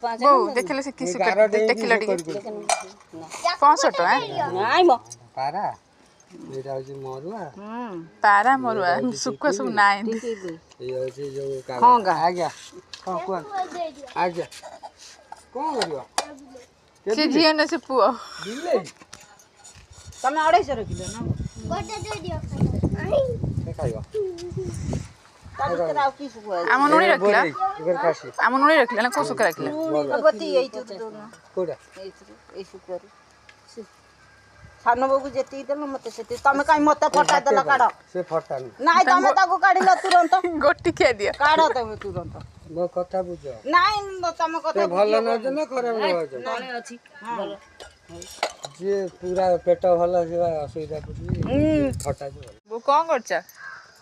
बो देखले से किस कर देखिला टिके 65 टका नाइ म पारा एटा होची मरुआ पारा मरुआ सुक्को सब नाइ ये होची जो का हां गा आ गया हां कोन आ गया कोन करियो से जियो न से पुओ दिले तमे 250 किलो ना गोटे दे दियो खाई के खाइयो ताऊ की सुको आम नुनी रखला इगर खासी आम नुनी रखला ना को सुक्का रखला बती एई तो कोडा एई सुको सानो बगु जेती देलो मते सेती तमे काई मते फटा देला काढ से फटा नाइ तमे ताको काढिलो तुरंत गोटी खे दियो काढ तमे तुरंत मो कथा बुझो नाइ तमे कथा भलो न जे न खराब न हो जे तळे अछि बोलो जे पूरा पेट भलो से असुविधा कुछ फटा जो वो कौन करचा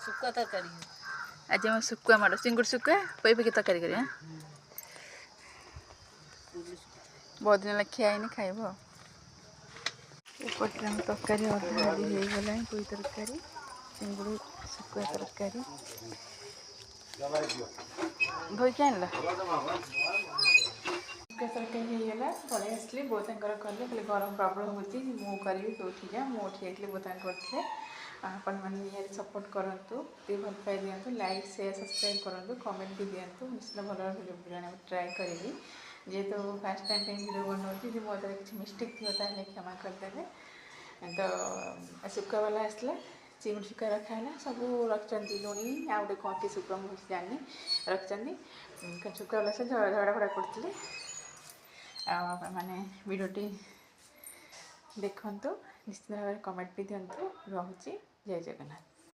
सुक्का तरकारी आज हम सुक्का मारो सिंगुर सुक्का पई पे के तकारी करी हां बहुत दिन लग खिया नहीं खाइबो ऊपर हम तकारी अधा आदि हो गला कोई तरकारी सिंगुर सुक्का तरकारी धोई के आनला सुक्का तरकारी हो गला पळे असली बोतंकर करले खाली गरम प्रॉब्लम होती मु करी तो उठी जा मु उठी आइले बोतंकर करथे आपण मैंने सपोर्ट करूँ भल पाई दिंतु लाइक शेयर सब्सक्राइब करूँ कमेंट भी दिंतु निश्चित भल भिडियो बनाने ट्राए करी जेहेतु फास्ट टाइम भिडियो बनाऊँगी मो द्वारा किसी मिस्टेक थी ताले क्षमा करदे तो सुक्का वाला आसला चिंगुड़ी सुक्का रखा है सब रखिंट लुणी आ गए कौन सुक्का मुझे जानी रखिंट सुक्का वाला से झगड़ा फड़ा करते माने भिडियोटी देखु निश्चित भाव में कमेंट भी दिंतु रोचे जय जगन्नाथ।